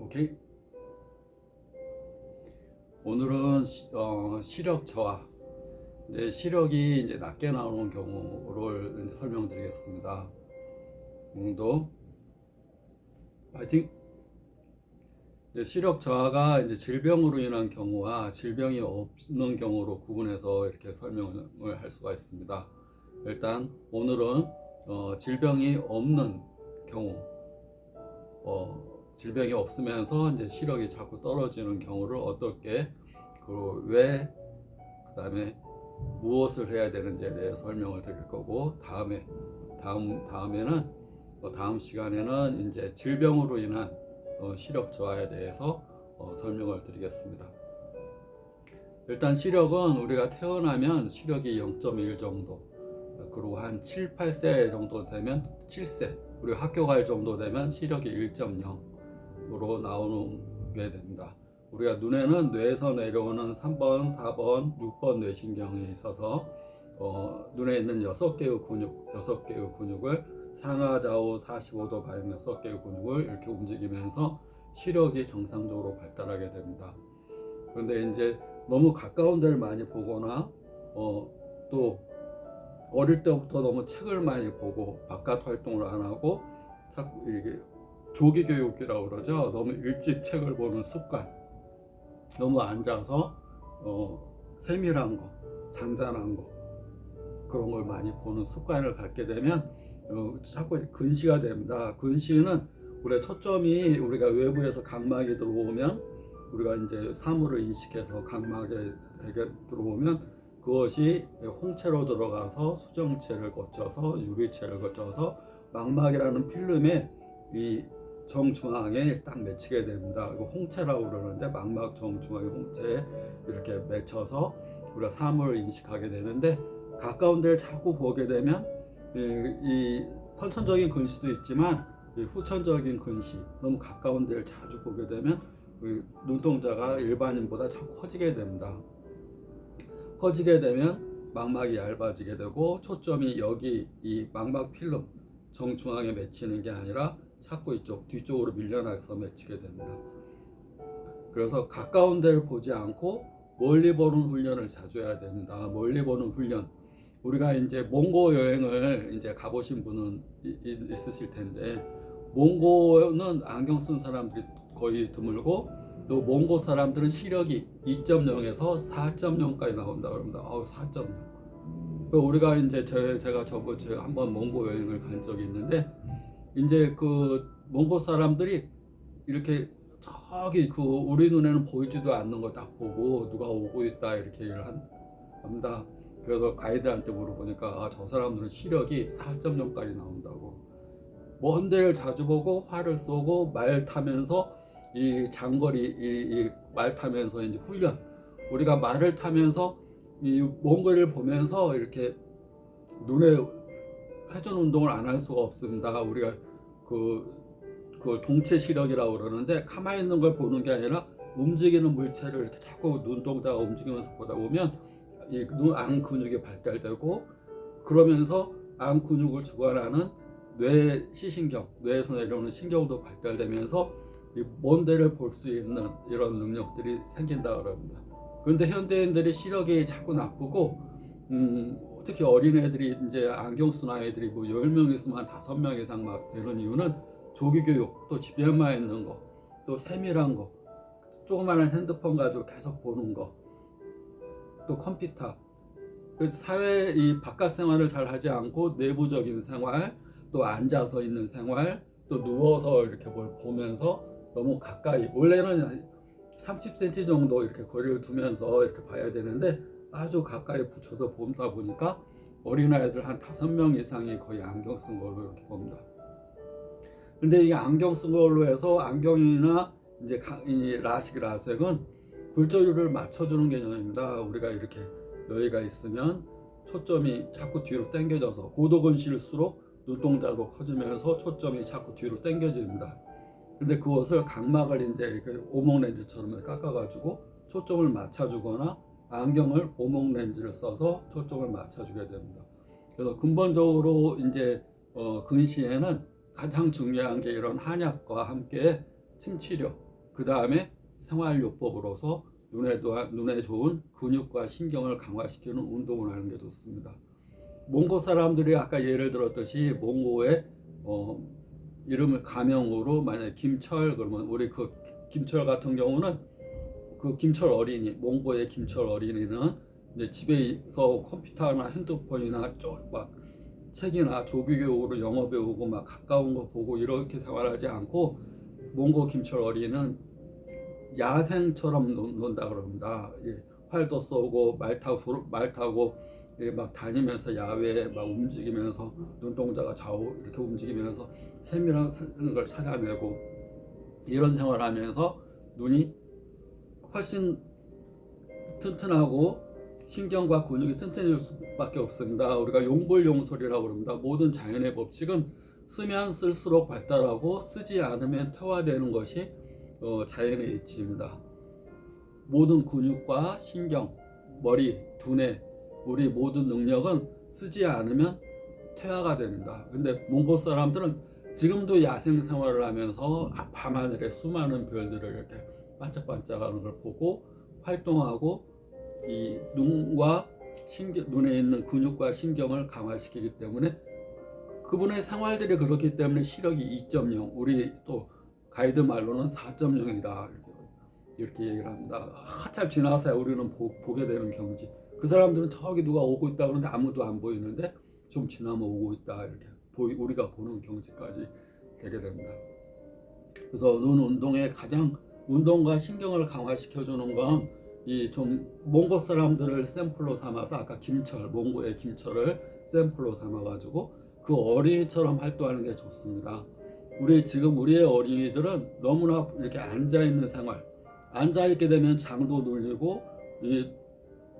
오케이. 오늘은 시력 저하, 시력이 이제 낮게 나오는 경우를 이제 설명드리겠습니다. 오늘도 파이팅. 시력 저하가 이제 질병으로 인한 경우와 질병이 없는 경우로 구분해서 이렇게 설명을 할 수가 있습니다. 일단 오늘은 질병이 없는 경우, 질병이 없으면서 이제 시력이 자꾸 떨어지는 경우를 어떻게, 그리고 왜, 그 다음에 무엇을 해야 되는지에 대해 설명을 드릴 거고, 다음에는 다음 시간에는 이제 질병으로 인한 시력 저하에 대해서 설명을 드리겠습니다. 일단 시력은 우리가 태어나면 시력이 0.1 정도, 그리고 한 7, 8세 정도 되면 7세, 우리가 학교 갈 정도 되면 시력이 1.0으로 나오게 됩니다. 우리가 눈에는 뇌에서 내려오는 3번, 4번, 6번 뇌신경이 있어서 눈에 있는 6개의 근육을 상하 좌우 45도 방향 6개의 근육을 이렇게 움직이면서 시력이 정상적으로 발달하게 됩니다. 그런데 이제 너무 가까운 데를 많이 보거나 또 어릴 때부터 너무 책을 많이 보고 바깥 활동을 안 하고 자꾸 이렇게 조기 교육이라고 그러죠. 너무 일찍 책을 보는 습관, 너무 앉아서 세밀한 거, 잔잔한 거, 그런 걸 많이 보는 습관을 갖게 되면 자꾸 근시가 됩니다. 근시는 우리가 초점이, 우리가 외부에서 각막이 들어오면 우리가 이제 사물을 인식해서 각막에 들어오면 그것이 홍채로 들어가서 수정체를 거쳐서 유리체를 거쳐서 망막이라는 필름에 이 정중앙에 딱 맺히게 됩니다. 이거 홍채라고 그러는데, 망막 정중앙의 홍채에 이렇게 맺혀서 우리가 사물을 인식하게 되는데, 가까운 데를 자꾸 보게 되면 이 선천적인 근시도 있지만 후천적인 근시, 너무 가까운 데를 자주 보게 되면 눈동자가 일반인보다 자꾸 커지게 됩니다. 커지게 되면 망막이 얇아지게 되고 초점이 여기 이 망막 필름 정중앙에 맺히는 게 아니라 자꾸 이쪽 뒤쪽으로 밀려나서 맺히게 됩니다. 그래서 가까운 데를 보지 않고 멀리 보는 훈련을 자주 해야 됩니다. 멀리 보는 훈련, 우리가 이제 몽고 여행을 이제 가보신 분은 있으실 텐데, 몽고는 안경 쓴 사람들이 거의 드물고, 또 몽고 사람들은 시력이 2.0에서 4.0까지 나온다 그럽니다. 4.0. 우리가 이제 제가 한번 몽고 여행을 간 적이 있는데, 이제 그 몽고 사람들이 이렇게 저기 그 우리 눈에는 보이지도 않는 거 딱 보고 누가 오고 있다 이렇게 얘기를 합니다. 그래서 가이드한테 물어보니까 저 사람들은 시력이 4.0까지 나온다고. 먼 데를 자주 보고 활을 쏘고 말 타면서 이 장거리 말 타면서 이제 훈련, 우리가 말을 타면서 이 먼 거리를 보면서 이렇게 눈에 회전 운동을 안 할 수가 없습니다. 우리가 그 동체 시력이라고 그러는데, 가만히 있는 걸 보는 게 아니라 움직이는 물체를 이렇게 자꾸 눈동자가 움직이면서 보다 보면 이 안 근육이 발달되고, 그러면서 안 근육을 주관하는 뇌 시신경, 뇌에서 내려오는 신경도 발달되면서 먼 데를 볼 수 있는 이런 능력들이 생긴다 그럽니다. 그런데 현대인들이 시력이 자꾸 나쁘고, 특히 어린애들이 이제 안경 쓴 아이들이 뭐 10명 있으면 한 5명 이상 막 되는 이유는 조기교육, 또 집에만 있는 거, 또 세밀한 거, 조그마한 핸드폰 가지고 계속 보는 거, 또 컴퓨터, 사회 이 바깥 생활을 잘 하지 않고 내부적인 생활, 또 앉아서 있는 생활, 또 누워서 이렇게 뭘 보면서 너무 가까이, 원래는 30cm 정도 이렇게 거리를 두면서 이렇게 봐야 되는데 아주 가까이 붙여서 보다 보니까 어린아이들 한 5명 이상이 거의 안경 쓴 걸로 이렇게 봅니다. 근데 이 안경 쓴 걸로 해서, 안경이나 이제 라식은 굴절율을 맞춰주는 개념입니다. 우리가 이렇게 여기가 있으면 초점이 자꾸 뒤로 당겨져서 고도근시일수록 눈동자도 커지면서 초점이 자꾸 뒤로 당겨집니다. 근데 그것을 각막을 이제 이렇게 오목 렌즈처럼 깎아가지고 초점을 맞춰주거나, 안경을 오목 렌즈를 써서 초점을 맞춰주게 됩니다. 그래서 근본적으로 이제 근시에는 가장 중요한 게 이런 한약과 함께 침치료, 그 다음에 생활요법으로서 눈에 좋은 근육과 신경을 강화시키는 운동을 하는 게 좋습니다. 몽고 사람들이 아까 예를 들었듯이 몽고의 이름을 가명으로 만약에 김철 그러면 우리 그 김철 같은 경우는 그 김철 어린이, 몽고의 김철 어린이는 이제 집에서 컴퓨터나 핸드폰이나 막 책이나 조기교육으로 영어 배우고 막 가까운 거 보고 이렇게 생활하지 않고 몽고 김철 어린이는 야생처럼 논다 그럽니다. 활도 쏘고 말 타고 막 다니면서 야외에 막 움직이면서 눈동자가 좌우 이렇게 움직이면서 세밀한 걸 찾아내고 이런 생활하면서 눈이 훨씬 튼튼하고 신경과 근육이 튼튼해질 수밖에 없습니다. 우리가 용불용설이라고 그럽니다. 모든 자연의 법칙은 쓰면 쓸수록 발달하고 쓰지 않으면 퇴화되는 것이 자연의 이치입니다. 모든 근육과 신경, 머리, 두뇌, 우리 모든 능력은 쓰지 않으면 퇴화가 됩니다. 근데 몽골 사람들은 지금도 야생 생활을 하면서 밤하늘에 수많은 별들을 이렇게 반짝반짝하는 걸 보고 활동하고 이 눈과 눈에 있는 근육과 신경을 강화시키기 때문에 그분의 생활들이 그렇기 때문에 시력이 2.0, 우리 또 가이드 말로는 4.0이다 이렇게 얘기를 합니다. 한참 지나서 우리는 보게 되는 경지. 그 사람들은 저기 누가 오고 있다 그러는데 아무도 안 보이는데 좀 지나면 오고 있다 이렇게 우리가 보는 경지까지 되게 됩니다. 그래서 눈 운동의 가장 운동과 신경을 강화시켜 주는 건 이 좀 몽고 사람들을 샘플로 삼아서 아까 김철, 몽고의 김철을 샘플로 삼아 가지고 그 어린이처럼 활동하는 게 좋습니다. 우리의 어린이들은 너무나 이렇게 앉아 있는 생활, 앉아 있게 되면 장도 눌리고 이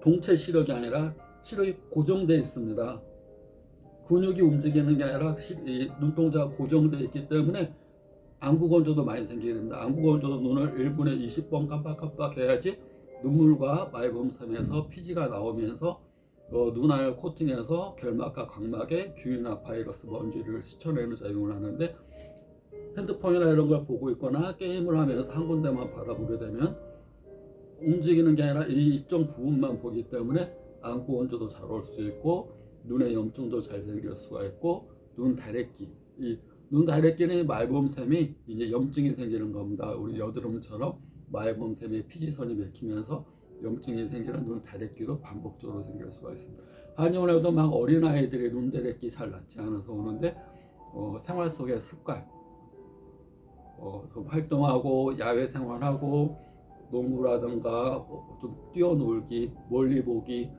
동체 시력이 아니라 시력이 고정되어 있습니다. 근육이 움직이는 게 아니라 이 눈동자가 고정되어 있기 때문에 안구건조도 많이 생기게 됩니다. 안구건조도 눈을 1분에 20번 깜빡깜빡 해야지 눈물과 말범섬에서 피지가 나오면서 눈알 코팅해서 결막과 각막에 균이나 바이러스 먼지를 씻어내는 작용을 하는데 핸드폰이나 이런 걸 보고 있거나 게임을 하면서 한 군데만 바라보게 되면 움직이는 게 아니라 이 일정 부분만 보기 때문에 안구건조도 잘 올 수 있고 눈의 염증도 잘 생길 수가 있고 눈 다래끼, 이 눈 다래끼는 말범샘이 이제 염증이 생기는 겁니다. 우리 여드름처럼 말범샘에 피지선이 막히면서 염증이 생기는 눈 다래끼도 반복적으로 생길 수가 있습니다. 한의원에도 막 어린아이들이 눈 다래끼 잘 낫지 않아서 오는데 생활 속의 습관, 활동하고 야외 생활하고 농구라든가 좀 뛰어놀기, 멀리 보기,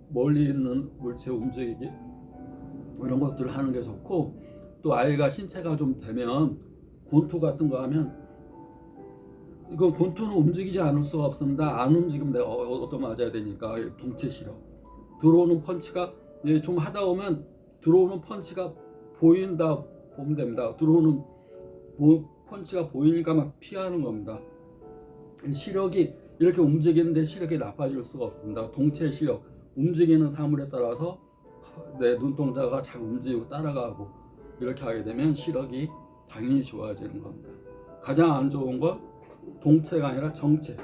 멀리 있는 물체 움직이기 이런 것들을 하는 게 좋고 또 아이가 신체가 좀 되면 권투 같은 거 하면 이건 권투는 움직이지 않을 수가 없습니다. 안 움직이면 내가 얻어맞아야 되니까 동체 시력. 들어오는 펀치가 좀 하다 보면 들어오는 펀치가 보인다 보면 됩니다. 들어오는 펀치가 보이니까 막 피하는 겁니다. 시력이 이렇게 움직이는데 시력이 나빠질 수가 없습니다. 동체 시력, 움직이는 사물에 따라서 내 눈동자가 잘 움직이고 따라가고 이렇게 하게 되면 시력이 당연히 좋아지는 겁니다. 가장 안 좋은 건 동체가 아니라 정체.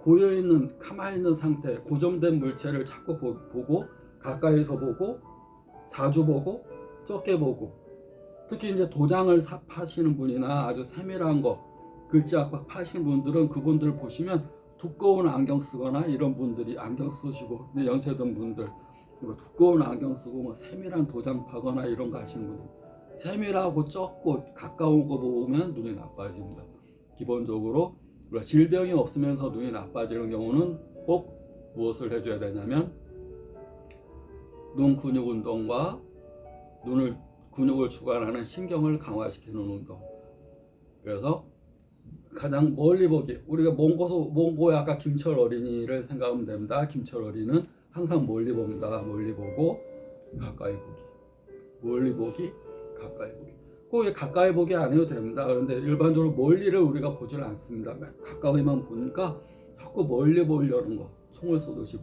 고여있는 가만히 있는 상태, 고정된 물체를 자꾸 보고 가까이서 보고 자주 보고 적게 보고 특히 이제 도장을 파시는 분이나 아주 세밀한 거 글자 파시는 분들은 그분들 보시면 두꺼운 안경 쓰거나 이런 분들이 안경 쓰시고 연세든 분들 두꺼운 안경 쓰고 뭐 세밀한 도장 파거나 이런 거 하시는 분들 세밀하고 적고 가까운 거 보면 눈이 나빠집니다. 기본적으로 질병이 없으면서 눈이 나빠지는 경우는 꼭 무엇을 해줘야 되냐면 눈 근육 운동과 근육을 주관하는 신경을 강화시키는 운동. 그래서 가장 멀리 보기. 우리가 몽고의 아까 김철 어린이를 생각하면 됩니다. 김철 어린이는 항상 멀리 봅니다. 멀리 보고 가까이 보기. 멀리 보기, 가까이 보기. 꼭 가까이 보기 안 해도 됩니다. 그런데 일반적으로 멀리를 우리가 보지를 않습니다. 가까이만 보니까 자꾸 멀리 보려는 거. 총을 쏘듯이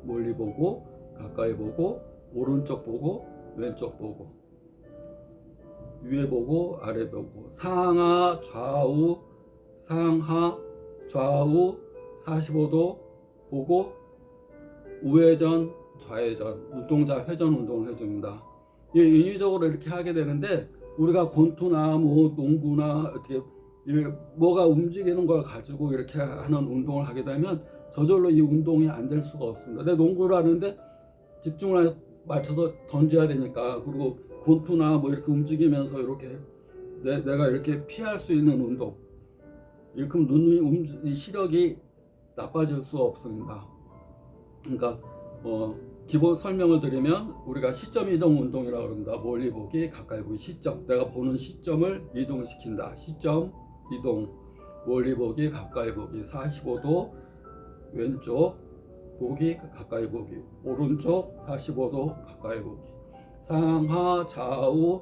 멀리 보고 가까이 보고 오른쪽 보고 왼쪽 보고 위에 보고 아래 보고 상하 좌우 상하 좌우 45도 보고 우회전 좌회전 눈동자 회전 운동을 해줍니다. 인위적으로 이렇게 하게 되는데 우리가 권투나 뭐 농구나 어떻게 뭐가 움직이는 걸 가지고 이렇게 하는 운동을 하게 되면 저절로 이 운동이 안 될 수가 없습니다. 내 농구를 하는데 집중을 맞춰서 던져야 되니까, 그리고 권투나 뭐 이렇게 움직이면서 이렇게 내가 이렇게 피할 수 있는 운동, 이렇게 눈이 시력이 나빠질 수 없습니다. 그러니까 기본 설명을 드리면 우리가 시점 이동 운동이라고 합니다. 멀리 보기, 가까이 보기, 시점. 내가 보는 시점을 이동시킨다. 시점 이동, 멀리 보기, 가까이 보기, 45도 왼쪽 보기, 가까이 보기, 오른쪽 45도 가까이 보기, 상하 좌우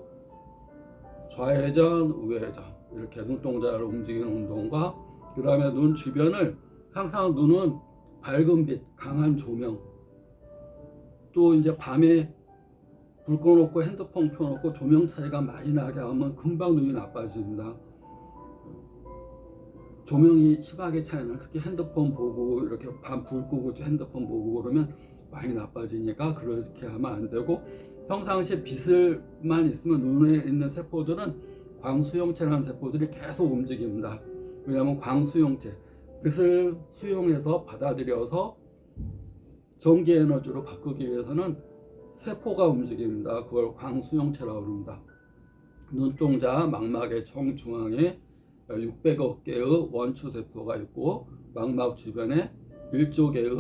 좌회전 우회전, 이렇게 눈동자를 움직이는 운동과, 그 다음에 눈 주변을 항상, 눈은 밝은 빛, 강한 조명, 또 이제 밤에 불 꺼놓고 핸드폰 켜놓고 조명 차이가 많이 나게 하면 금방 눈이 나빠집니다. 조명이 심하게 차이나, 특히 핸드폰 보고 이렇게 밤 불 끄고 핸드폰 보고 그러면 많이 나빠지니까 그렇게 하면 안 되고, 평상시에 빛을만 있으면 눈에 있는 세포들은 광수용체라는 세포들이 계속 움직입니다. 왜냐하면 광수용체, 빛을 수용해서 받아들여서 전기 에너지로 바꾸기 위해서는 세포가 움직입니다. 그걸 광수용체라고 합니다. 눈동자 망막의 정중앙에 600억 개의 원추세포가 있고, 망막 주변에 1조 개의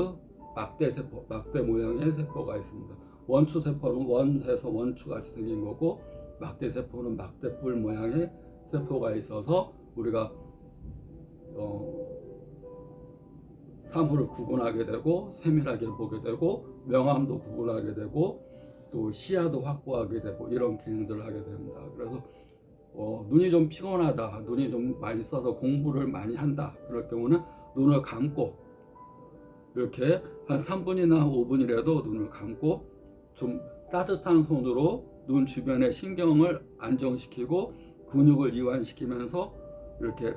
막대세포, 막대 모양의 세포가 있습니다. 원추세포는 원해서 원추같이 생긴 거고, 막대세포는 막대뿔 모양의 세포가 있어서 우리가 사물을 구분하게 되고, 세밀하게 보게 되고, 명암도 구분하게 되고, 또 시야도 확보하게 되고, 이런 기능들을 하게 됩니다. 그래서 눈이 좀 피곤하다, 눈이 좀 많이 써서 공부를 많이 한다, 그럴 경우는 눈을 감고 이렇게 한 3분이나 5분이라도 눈을 감고 좀 따뜻한 손으로 눈 주변의 신경을 안정시키고 근육을 이완시키면서 이렇게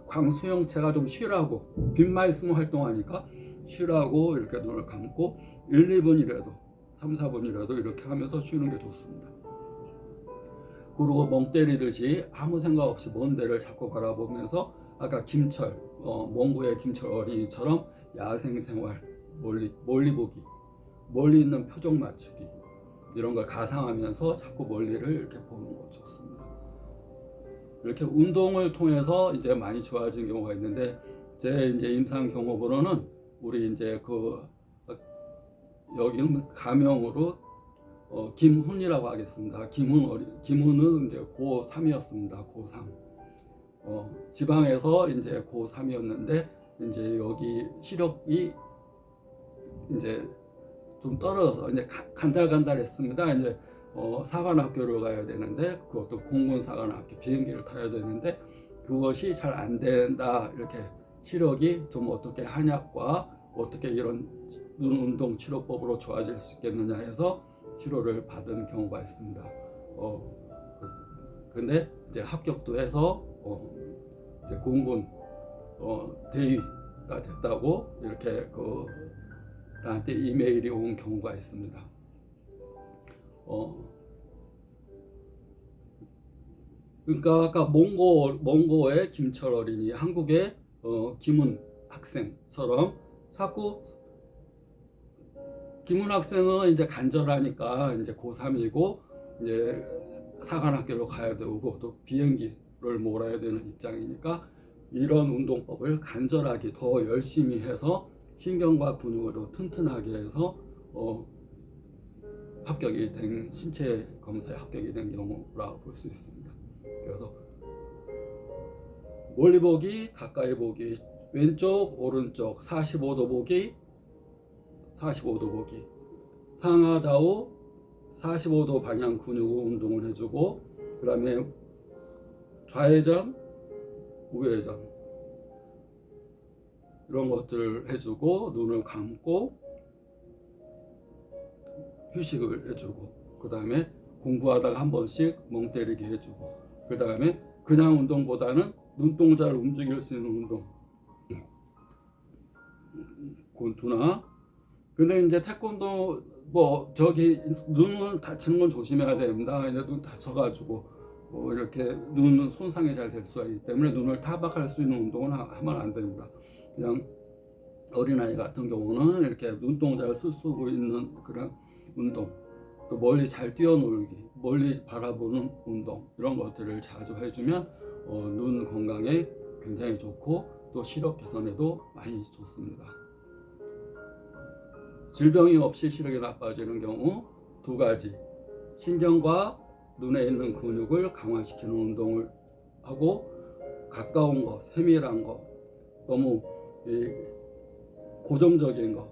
광수형체가 좀 쉬라고, 빛만 있으면 활동하니까 쉬라고 이렇게 눈을 감고 1, 2분이라도 3, 4분이라도 이렇게 하면서 쉬는 게 좋습니다. 그리고 멍 때리듯이 아무 생각 없이 먼 데를 자꾸 바라보면서, 아까 김철, 몽고의 김철 어린이처럼 야생생활, 멀리 보기, 멀리 있는 표정 맞추기, 이런 걸 가상하면서 자꾸 멀리를 이렇게 보는 거 좋습니다. 이렇게 운동을 통해서 이제 많이 좋아진 경우가 있는데, 제 이제 임상 경험으로는 우리 이제 여기는 가명으로 김훈이라고 하겠습니다. 김훈은 이제 고3이었습니다. 고3. 지방에서 이제 고3이었는데, 이제 여기 시력이 이제 좀 떨어져서 이제 간달간달했습니다. 이제 사관학교를 가야 되는데, 그것도 공군 사관학교 비행기를 타야 되는데 그것이 잘 안 된다. 이렇게 시력이 좀 어떻게 한약과 어떻게 이런 눈 운동 치료법으로 좋아질 수 있겠느냐 해서 치료를 받은 경우가 있습니다. 근데 이제 합격도 해서 이제 공군 대위가 됐다고 이렇게 나한테 이메일이 온 경우가 있습니다. 그러니까 아까 몽고의 김철 어린이, 한국의 김훈 학생처럼 자꾸, 김훈 학생은 이제 간절하니까 이제 고3이고 이제 사관학교로 가야 되고 또 비행기를 몰아야 되는 입장이니까, 이런 운동법을 간절하게 더 열심히 해서 신경과 근육을 더 튼튼하게 해서 합격이 된, 신체 검사에 합격이 된 경우라고 볼 수 있습니다. 그래서 멀리 보기, 가까이 보기, 왼쪽, 오른쪽 45도 보기, 45도 보기, 상하 좌우 45도 방향 근육 운동을 해주고, 그 다음에 좌회전, 우회전 이런 것들을 해주고, 눈을 감고 휴식을 해주고, 그 다음에 공부하다가 한 번씩 멍 때리게 해주고, 그 다음에 그냥 운동보다는 눈동자를 움직일 수 있는 운동, 권투나. 근데 이제 태권도 뭐 저기 눈을 다치는 건 조심해야 됩니다. 이제 눈 다쳐가지고 뭐 이렇게 눈 손상이 잘 될 수가 있기 때문에 눈을 타박할 수 있는 운동은 하면 안 됩니다. 그냥 어린아이 같은 경우는 이렇게 눈동자를 쓸 수 있는 그런 운동, 또 멀리 잘 뛰어놀기, 멀리 바라보는 운동, 이런 것들을 자주 해주면 눈 건강에 굉장히 좋고 또 시력 개선에도 많이 좋습니다. 질병이 없이 시력이 나빠지는 경우 두 가지, 신경과 눈에 있는 근육을 강화시키는 운동을 하고, 가까운 거, 세밀한 거, 너무 고정적인 거,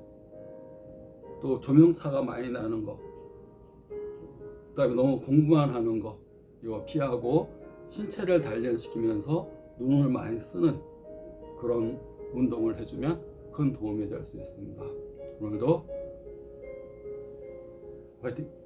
또 조명차가 많이 나는 거, 그다음에 너무 공부만 하는 거, 이거 피하고 신체를 단련시키면서 눈을 많이 쓰는 그런 운동을 해주면 큰 도움이 될 수 있습니다. 오늘도 화이팅!